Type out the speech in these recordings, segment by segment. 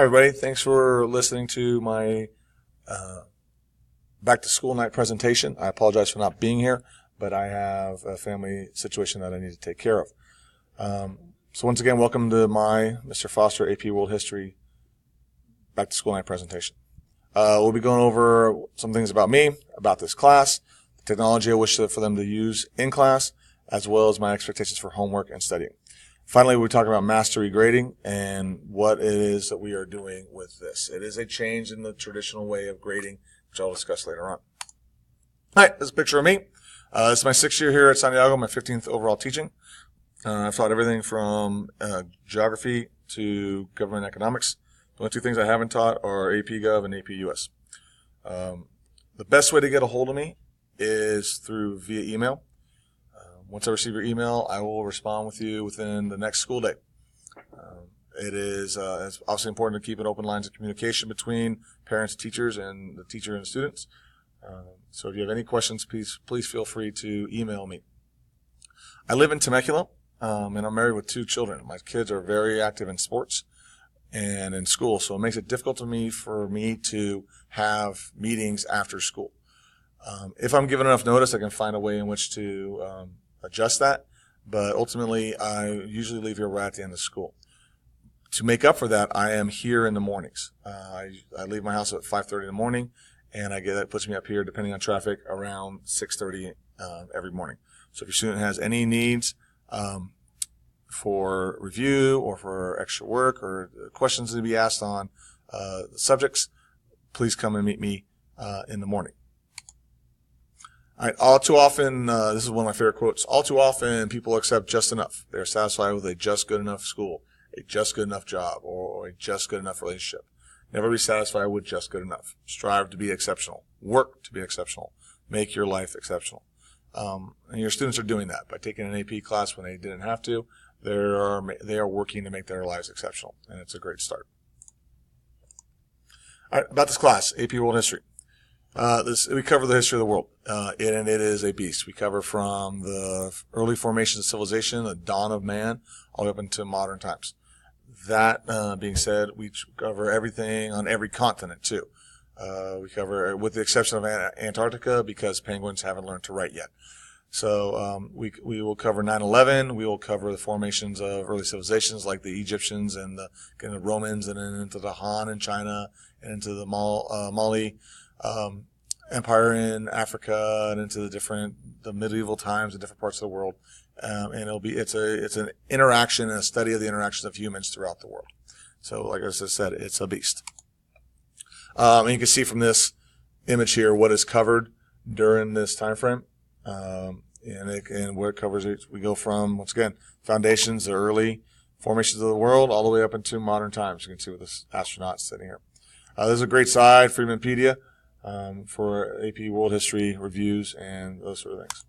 Hi, everybody. Thanks for listening to my back to school night presentation. I apologize for not being here, but I have a family situation that I need to take care of. So once again, welcome to my Mr. Foster AP World History back to school night presentation. We'll be going over some things about me, about this class, the technology I wish for them to use in class, as well as my expectations for homework and studying. Finally, we'll talk about mastery grading and what it is that we are doing with this. It is a change in the traditional way of grading, which I'll discuss later on. All right, this is a picture of me. This is my 6th year here at San Diego, my 15th overall teaching. I've taught everything from geography to government economics. The only two things I haven't taught are AP Gov and AP US. The best way to get a hold of me is via email. Once I receive your email, I will respond with you within the next school day. It is it's obviously important to keep an open lines of communication between parents, teachers, and the teacher and students. So if you have any questions, please feel free to email me. I live in Temecula, and I'm married with 2 children. My kids are very active in sports and in school, so it makes it difficult for me to have meetings after school. If I'm given enough notice, I can find a way in which to adjust that, but ultimately I usually leave here right at the end of school. To make up for that, I am here in the mornings. I leave my house at 5:30 in the morning, and that puts me up here, depending on traffic, around 6:30 every morning. So if your student has any needs for review or for extra work or questions to be asked on subjects, please come and meet me in the morning. All right, all too often, this is one of my favorite quotes, all too often people accept just enough. They're satisfied with a just good enough school, a just good enough job, or a just good enough relationship. Never be satisfied with just good enough. Strive to be exceptional. Work to be exceptional. Make your life exceptional. And your students are doing that by taking an AP class when they didn't have to. They are working to make their lives exceptional, and it's a great start. All right, about this class, AP World History. We cover the history of the world, and it is a beast. We cover from the early formations of civilization, the dawn of man, all the way up into modern times. That being said, we cover everything on every continent, too. We cover, with the exception of Antarctica, because penguins haven't learned to write yet. So we will cover 9/11. We will cover the formations of early civilizations like the Egyptians and the Romans, and then into the Han in China, and into the Mali empire in Africa, and into the medieval times in different parts of the world. And it's an interaction and a study of the interactions of humans throughout the world. So like I just said, it's a beast. And you can see from this image here what is covered during this time frame. And what it covers, we go from, once again, foundations, the early formations of the world, all the way up into modern times. You can see with this astronaut sitting here. There's a great site, Freemanpedia, for AP World History reviews and those sort of things.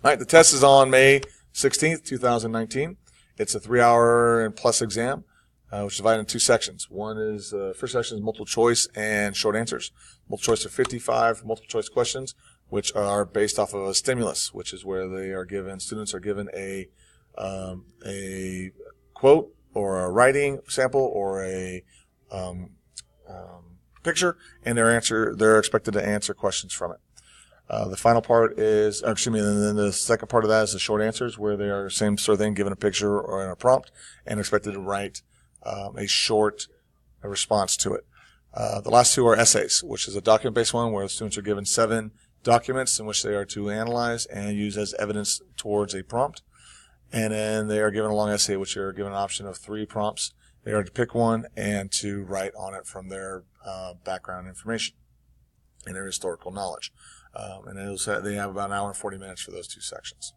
All right, the test is on May 16th, 2019. It's a 3-hour and plus exam, which is divided into 2 sections. One is, first section is multiple choice and short answers. Multiple choice are 55 multiple choice questions, which are based off of a stimulus, which is where students are given a quote or a writing sample or a picture, and they're expected to answer questions from it. The final part is, and then the second part of that is the short answers, where they are same sort of thing, given a picture or a prompt, and expected to write a short response to it. The last 2 are essays, which is a document-based one, where the students are given 7 documents in which they are to analyze and use as evidence towards a prompt. And then they are given a long essay, which are given an option of 3 prompts. They are to pick one and to write on it from their background information and their historical knowledge. And they have about an hour and 40 minutes for those 2 sections.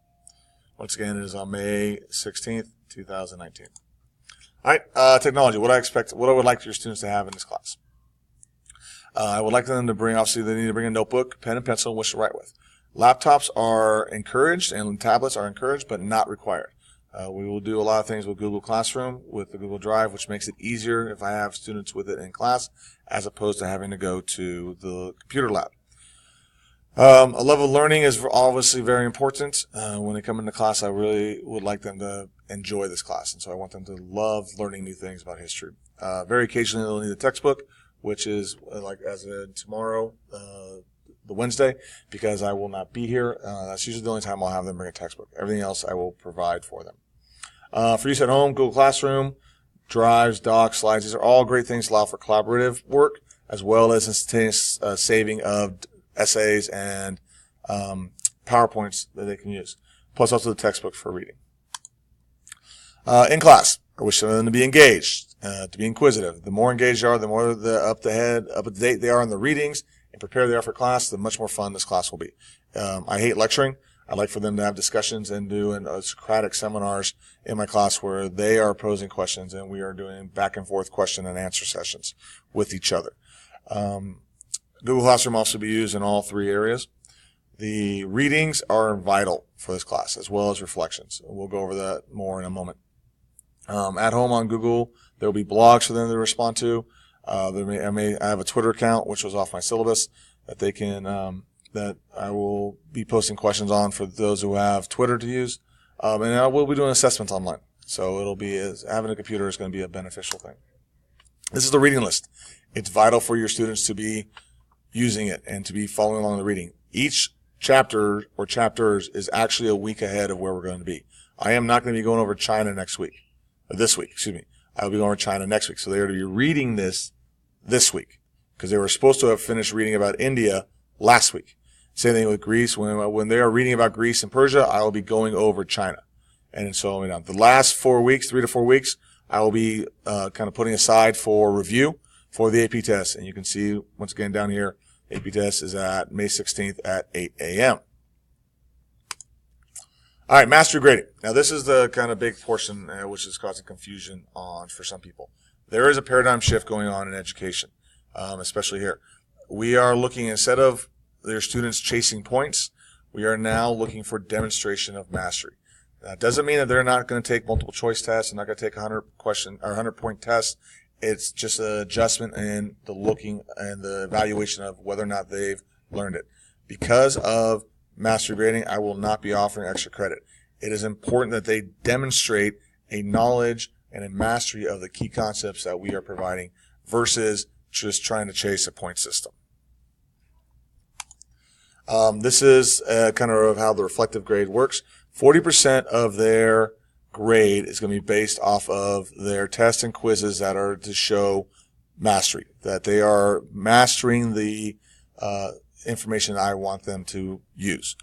Once again, it is on May 16th, 2019. All right, technology. What I would like your students to have in this class. I would like them to obviously they need to bring a notebook, pen and pencil, and which to write with. Laptops are encouraged and tablets are encouraged, but not required. We will do a lot of things with Google Classroom, with the Google Drive, which makes it easier if I have students with it in class, as opposed to having to go to the computer lab. A level of learning is obviously very important. When they come into class, I really would like them to enjoy this class, and so I want them to love learning new things about history. Very occasionally they'll need a textbook, which is like as in tomorrow, the Wednesday, because I will not be here. That's usually the only time I'll have them bring a textbook. Everything else I will provide for them. For use at home, Google Classroom, Drives, Docs, Slides, these are all great things to allow for collaborative work, as well as instantaneous saving of essays and PowerPoints that they can use, plus also the textbook for reading. In class, I wish them to be engaged, to be inquisitive. The more engaged they are, the more up to date they are on the readings and prepare they are for class, the much more fun this class will be. I hate lecturing. I like for them to have discussions and do Socratic seminars in my class where they are posing questions and we are doing back and forth question and answer sessions with each other. Google Classroom also be used in all three areas. The readings are vital for this class, as well as reflections. We'll go over that more in a moment. At home on Google, there will be blogs for them to respond to. I have a Twitter account, which was off my syllabus, that they can, that I will be posting questions on for those who have Twitter to use. And I will be doing assessments online. So it'll be, having a computer is going to be a beneficial thing. This is the reading list. It's vital for your students to be using it and to be following along the reading. Each chapter or chapters is actually a week ahead of where we're going to be. I am not going to be going over China this week. I will be going over China next week. So they are to be reading this week, because they were supposed to have finished reading about India last week. Same thing with Greece. When they are reading about Greece and Persia, I will be going over China. And so on. The last 4 weeks, 3 to 4 weeks, I will be kind of putting aside for review for the AP test. And you can see, once again, down here, AP test is at May 16th at 8 a.m. All right, mastery grading. Now, this is the kind of big portion which is causing confusion for some people. There is a paradigm shift going on in education, especially here. We are looking, instead of their students chasing points, we are now looking for demonstration of mastery. That doesn't mean that they're not going to take multiple choice tests and not going to take 100-point tests. It's just an adjustment in the looking and the evaluation of whether or not they've learned it. Because of mastery grading, I will not be offering extra credit. It is important that they demonstrate a knowledge and a mastery of the key concepts that we are providing versus just trying to chase a point system. This is kind of how the reflective grade works. 40% of their grade is going to be based off of their tests and quizzes that are to show mastery, that they are mastering the information I want them to use.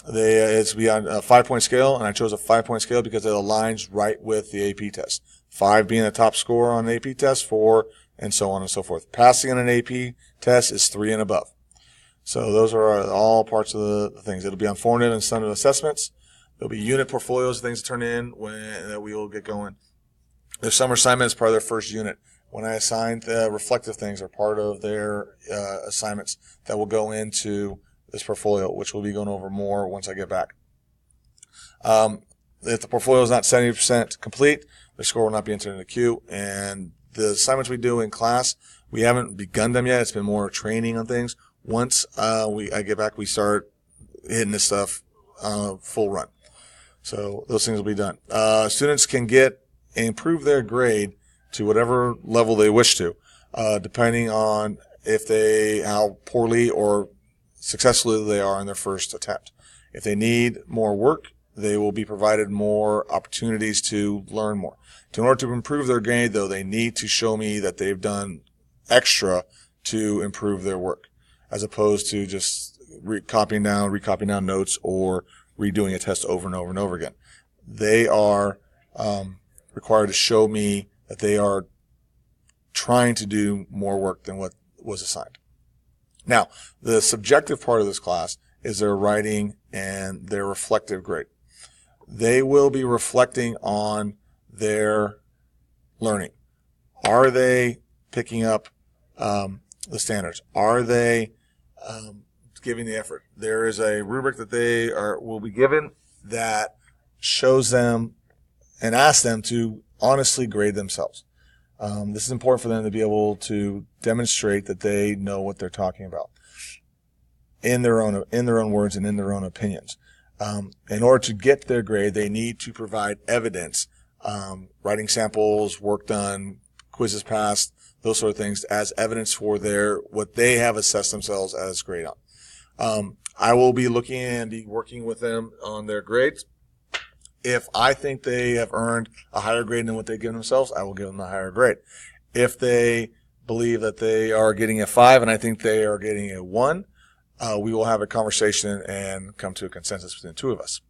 It's be on a 5-point scale, and I chose a 5-point scale because it aligns right with the AP test. 5 being the top score on the AP test, 4, and so on and so forth. Passing on an AP test is 3 and above. So those are all parts of the things. It'll be on formative and summative assessments. There'll be unit portfolios, things to turn in that we will get going. Their summer assignment is part of their first unit. When I assign the reflective things are part of their assignments that will go into this portfolio, which we'll be going over more once I get back. If the portfolio is not 70% complete, the score will not be entered in the queue. And the assignments we do in class, we haven't begun them yet. It's been more training on things. Once I get back, we start hitting this stuff full run. So those things will be done. Students can improve their grade to whatever level they wish to, depending on how poorly or successfully they are in their first attempt. If they need more work, they will be provided more opportunities to learn more. In order to improve their grade, though, they need to show me that they've done extra to improve their work, as opposed to just recopying down notes or redoing a test over and over and over again. They are required to show me that they are trying to do more work than what was assigned. Now, the subjective part of this class is their writing and their reflective grade. They will be reflecting on their learning. Are they picking up the standards? Are they giving the effort? There is a rubric that they will be given that shows them and asks them to honestly grade themselves. This is important for them to be able to demonstrate that they know what they're talking about in their own words and in their own opinions. In order to get their grade, they need to provide evidence, writing samples, work done, quizzes passed, those sort of things as evidence for what they have assessed themselves as grade on. I will be looking and be working with them on their grades. If I think they have earned a higher grade than what they've given themselves, I will give them a higher grade. If they believe that they are getting a 5 and I think they are getting a 1, we will have a conversation and come to a consensus between the two of us.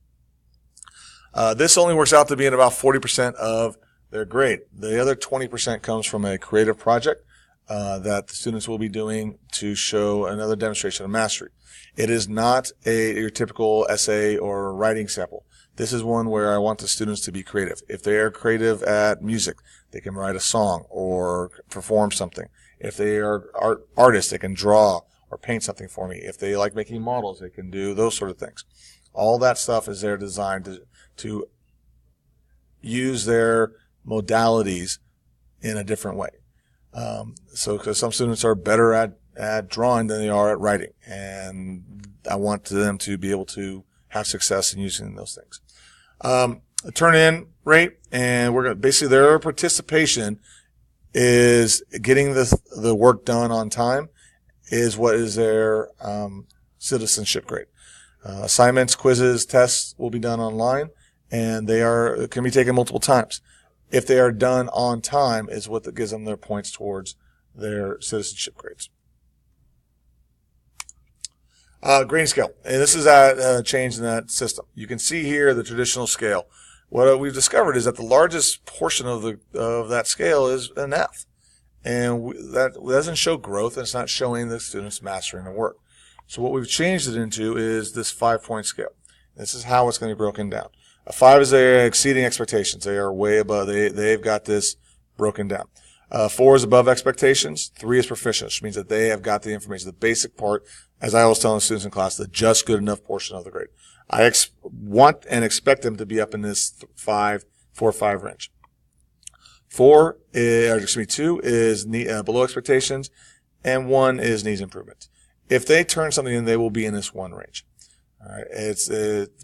This only works out to be at about 40% of their grade. The other 20% comes from a creative project that the students will be doing to show another demonstration of mastery. It is not your typical essay or writing sample. This is one where I want the students to be creative. If they are creative at music, they can write a song or perform something. If they are artists, they can draw or paint something for me. If they like making models, they can do those sort of things. All that stuff is there designed to use their modalities in a different way. So because some students are better at drawing than they are at writing, and I want them to be able to have success in using those things. The turn-in rate, and we're going to basically their participation is getting the work done on time is what is their citizenship grade. Assignments, quizzes, tests will be done online, and can be taken multiple times. If they are done on time is what gives them their points towards their citizenship grades. Grading scale, and this is a change in that system. You can see here the traditional scale. What we've discovered is that the largest portion of that scale is an F, and that doesn't show growth, and it's not showing the students mastering the work. So what we've changed it into is this 5-point scale. This is how it's going to be broken down. A 5 is they're exceeding expectations. They are way above. They've got this broken down. 4 is above expectations. 3 is proficient, which means that they have got the information, the basic part, as I always tell the students in class, the just good enough portion of the grade. I want and expect them to be up in this 4 or 5 range. 2 is below expectations, and 1 is needs improvement. If they turn something in, they will be in this 1 range. All right, it's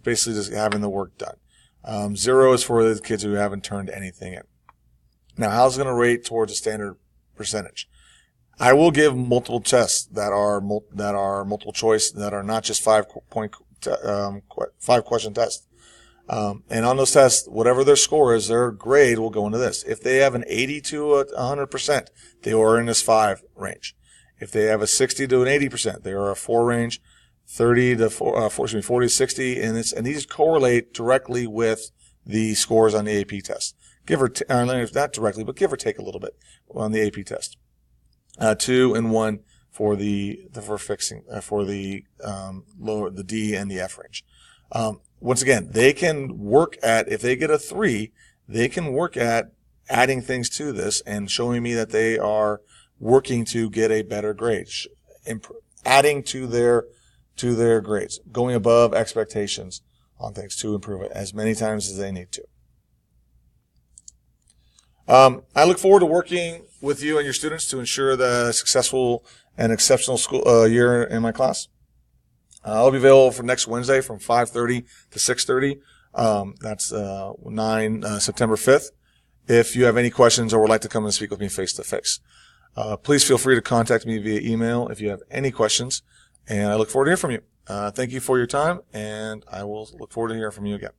basically just having the work done. 0 is for the kids who haven't turned anything in. Now, how's it going to rate towards a standard percentage? I will give multiple tests that are multiple choice, that are not just 5-question tests. And on those tests, whatever their score is, their grade will go into this. If they have an 80 to 100%, they are in this 5 range. If they have a 60 to an 80%, they are a 4 range. 40 to 60, and these correlate directly with the scores on the AP test. Not directly, but give or take a little bit on the AP test. 2 and 1 for the D and the F range. Once again, they can work at, if they get a 3, they can work at adding things to this and showing me that they are working to get a better grade, adding to their grades, going above expectations on things to improve it as many times as they need to. I look forward to working with you and your students to ensure the successful and exceptional school year in my class. I'll be available for next Wednesday from 5:30 to 6:30. That's September 5th. If you have any questions or would like to come and speak with me face to face, please feel free to contact me via email if you have any questions. And I look forward to hearing from you. Thank you for your time, and I will look forward to hearing from you again.